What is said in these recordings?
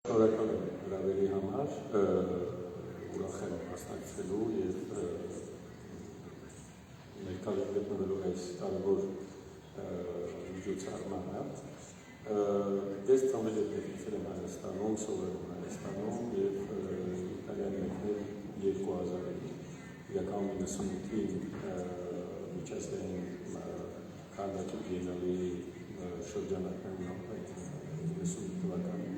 Շնորհակալ եմ հրավերի համար, ուրախ եմ մասնակցելու և ներկայում գտնվելու այս կարևոր միջոցառմանը։ Ես ծնվել եմ մեծացել եմ Հայաստանում, սովորել Հայաստանում և Իտալիան մեկնել 2000-ին, իրական 98-ին միջազգային քանդակի բիենալեի շրջանակներում 95 թվականին։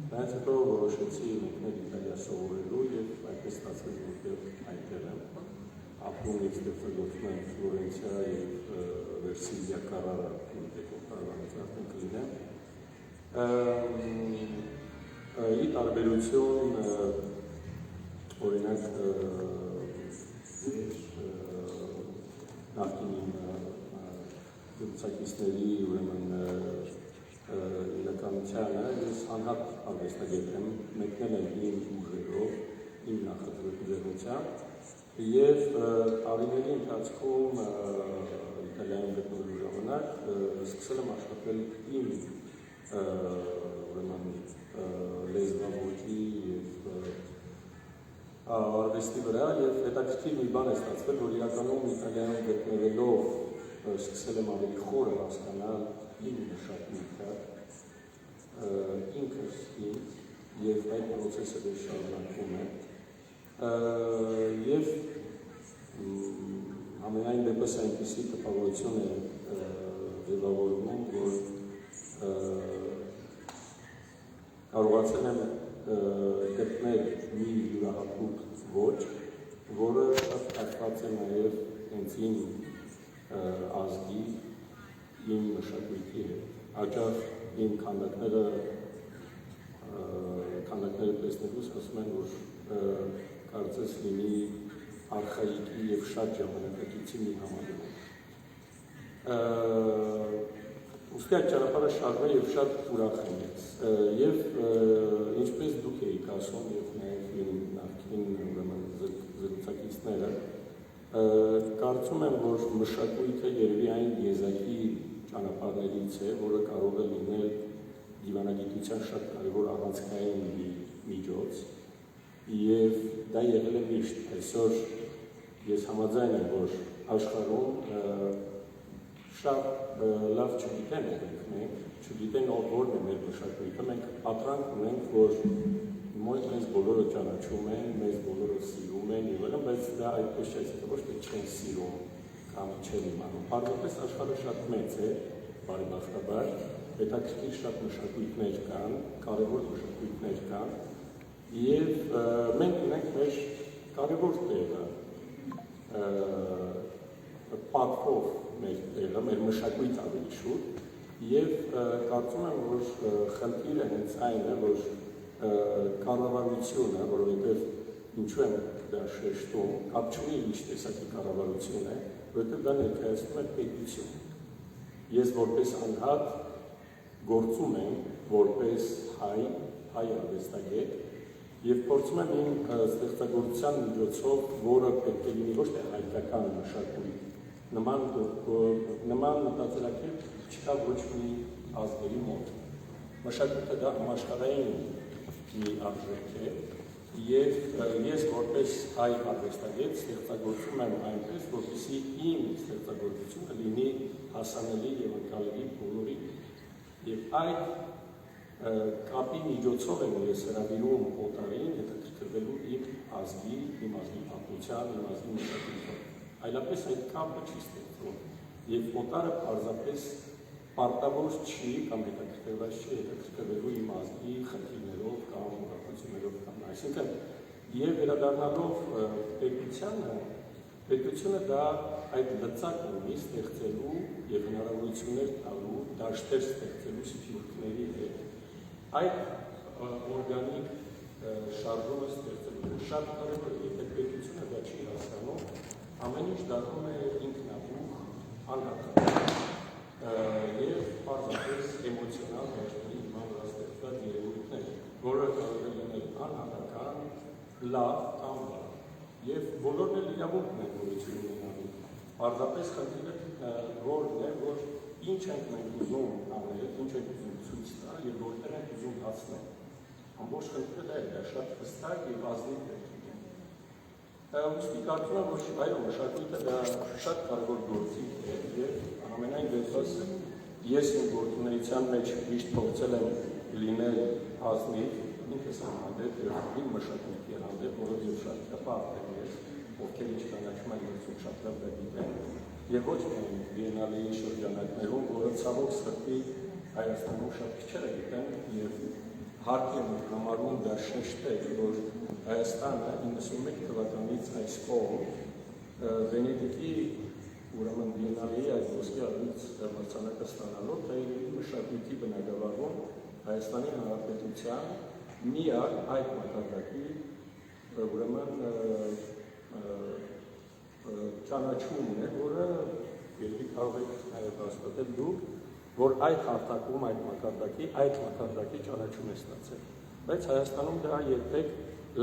Դրանից հետո որոշեցի մեկնել Իտալիա սովորելու և այդպես ստացվեց, որտեղ այնտեղ եմ ապրում և ստեղծագործում եմ Ֆլորենցիա և Վերսիլիա Կարարա դեկորպարվանից արդեն կլինեմ։ Ի տարբերություն օրինակ նախկին լուսակիցների ուրեմն իրականությանը ես անհատ արվեստագետ եմ, մեկնել եմ իմ ուժերով, իմ նախաձեռնությամբ և տարիների ընթացքում Իտալիայում գտնվելու ժամանակ սկսել եմ աշխատել իմ լեզվավորի և արվեստի վրա և հետաքրքիր մի բան է ստացվել, որ իրականում Իտալիայում գտնվելով սկսել եմ ավելի խորը հասկանալ իմ մշակույթը, ինքս ինձ և այդ պրոցեսը դեռ շարունակվում է և ամենայն դեպս այնպիսի տպավորություն է ձևավորվում, որ կարողացել եմ գտնել մի յուրահատուկ ոճ, որը շատ կապված է նաև հենց իմ ազգի, իմ մշակույթի հետ։ Հաճախ իմ քանդակները տեսնելուց ասում են, որ կարծես լինի արխայիկի և շատ ժամանակակիցի մի համալիրում։ Ուստի այդ ճանապարհը շարժվում է և շատ ուրախ եմ ես։ Եվ ինչպես դուք էիք ասում և նաև իմ նախկին զրուցակիցները, կարծում եմ, որ մշակույթը երևի այն եզակի ճանապարհներից է, որը կարող է լինել դիվանագիտության շատ կարևոր առանցքային մի միջոց և դա եղել է միշտ։ Այսօր ես համաձայն եմ, որ աշխարհում շատ լավ չգիտեն մենք, չգիտեն որն է մեր մշակույթը, մենք պատրանք ունենք, որ մեզ բոլորը ճանաչում են, մեզ բոլորը սիրում են և այլն, բայց դա այդպես չէ, ոչ թե չեն սիրում կամ չեն իմանում։ Պարզապես աշխարհը շատ մեծ է, բարեբախտաբար, հետաքրքիր շատ մշակույթներ կան, կարևոր մշակույթներ կան և մենք ունենք մեր կարևոր տեղը, պատվով մեր տեղը, մեր մշակույթ ավելի շուտ և կարծում եմ, որ խնդիրը հենց այն է, որ կառավարությունը, որովհետև ինչու եմ դա շեշտում, կապ չունի ինչ տեսակի կառավարություն է, որովհետև դա ներկայացնում է պետություն։ Ես որպես անհատ գործում եմ որպես հայ արվեստագետ և փորձում եմ իմ ստեղծագործության միջոցով, որը պետք է լինի ոչ թե հայկական մշակույթ, նման մտածելակերպ չկա ոչ մի ազգերի մոտ։ Մշակույթը դա համաշխարհային մի արժեք է և ես որպես հայ արվեստագետ ստեղծագործում եմ այնպես, որպեսզի իմ ստեղծագործությունը լինի հասանելի և ընկալելի բոլորին։ Եվ այդ կապի միջոցով եմ ես հրավիրում օտարին հետաքրքրվելու իմ ազգի պատմության, իմ ազգի մշակույթով։ Այլապես այդ կապը չի ստեղծվում և օտարը պարզապես պարտավոր չի կամ հետաքրքրված չի հետաքրքրվելու իմ ազգի խնդիրներով կամ ուրախություններով կամ այսինքն և վերադառնալով պետությունը դա այդ լծակն ունի ստեղծելու և հնարավորություններ տալու, դաշտեր ստեղծելու սփյուռքների հետ այդ օրգանիկ շարժումը ստեղծելու շատ կարևոր է, եթե պետությունը դա չի հասկանում, ամեն ինչ դառնում է ինքնաբուխ, անհատական և պարզապես էմոցիոնալ հաշվի հիման վրա ստեղծված երևույթներ, որը կարող է լինել անհատական, լավ կամ վատ և բոլորն էլ իրավունք ունեն գոյություն ունենալու։ Պարզապես խնդիրը որն է, որ ինչ ենք մենք ուզում անել, ինչ ենք ուզում ցույց տալ և որտեղ ենք ուզում հասնել։ ամբողջ խնդիրը դա է, շատ հստակ եւ ազնիվ է։ Ուստի կարծում եմ, որ այո, մշակույթը դա շատ կարևոր գործիք է եւ ամենայն դեպս ես իմ գործունեության մեջ միշտ փորձել եմ լինել ազնիվ, ինքս եմ հանդեպ եւ իմ մշակույթի հանդեպ, որովհետեւ շատ հպարտ եմ ես, ովքեր ինչ կանաչում են լսում շատ լավ գիտեն, եւ ոչ միայն բիենալեի շրջանակներում, որը ցավոք սրտի Հայաստանում շատ քիչերը գիտեն եւ հարկ եմ համարում դա շեշտել, որ Հայաստանը 91 թվականից այս կողմ Վենետիկի ուրեմն բիենալեի այս ոսկե առյուծ մրցանակը ստանալով դա իր մշակույթի բնագավառում Հայաստանի Հանրապետության միակ այդ մակարդակի ուրեմն ճանաչումն է, որը երբի կարող եք նաև հաստատել դուք, որ այդ հարթակում այդ մակարդակի ճանաչում է ստացել։ Բայց Հայաստանում դա երբեք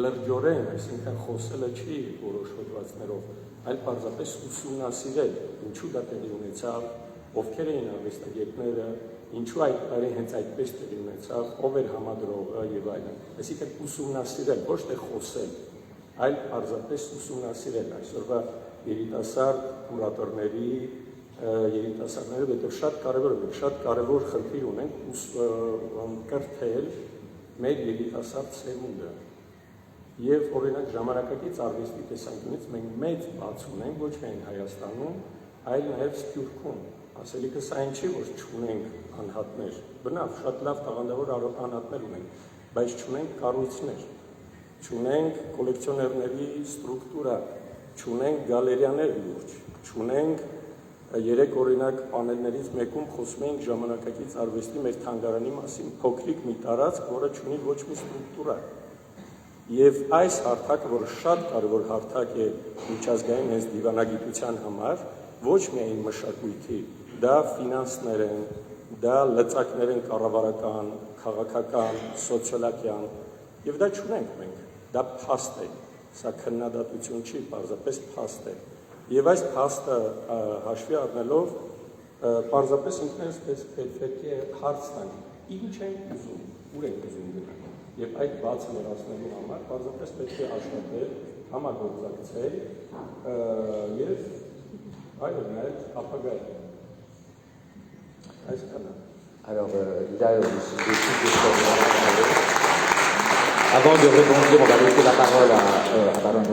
լրջորեն, այսինքն խոսելը չի որոշ հոդվածներով, այլ պարզապես ուսումնասիրել, ինչու դա տեղի ունեցավ, ովքեր էին արվեստագետները, ինչու այդ տարի հենց այդպես տեղի ունեցավ, ով էր համադրողը եւ այլն։ Այսինքն ուսումնասիրել, ոչ թե խոսել, այլ պարզապես ուսումնասիրել այսօրվա երիտասարդ կուրատորների, երիտասարդները, որտեղ շատ կարևոր խնդիր ունենք կրթել մեր երիտասարդ սերունդը։ Եվ օրինակ ժամանակակից արվեստի տեսանկյունից մենք մեծ բաց ունենք ոչ միայն Հայաստանում, այլ նաև Սփյուռքում։ Ասելիքս այն չի, որ չունենք անհատներ, բնավ շատ լավ տաղանդավոր անհատներ ունենք, բայց չունենք կառույցներ, չունենք կոլեկցիոներների ստրուկտուրա, չունենք գալերիաներ լուրջ, չունենք երեք օրինակ պանելներից մեկում խոսում էինք ժամանակակից արվեստի մեր թանգարանի մասին, փոքրիկ մի տարածք, որը չունի ոչ մի ստրուկտուրա։ Եվ այս հարթակը, որը շատ կարևոր հարթակ է միջազգային հենց դիվանագիտության համար, ոչ միայն մշակույթի, դա ֆինանսներ են, դա լծակներ են կառավարական, քաղաքական, սոցիալական, եւ դա չունենք մենք, դա փաստ է, սա քննադատություն չի, պարզապես փաստ է։ Եվ այս փաստը հաշվի առնելով, պարզապես ինքնես պետք է հարց տանք, ինչ ենք ուզում, ուր ենք ուզում գնալ։ Եվ այդ բացը ներառնելու համար պարզապես պետք է աշխատել, համագործակցել եւ այո, նաեւ ապագայում։ Այսքանը։ Alors, d'ailleurs, avant de répondre, on va laisser la parole à Baron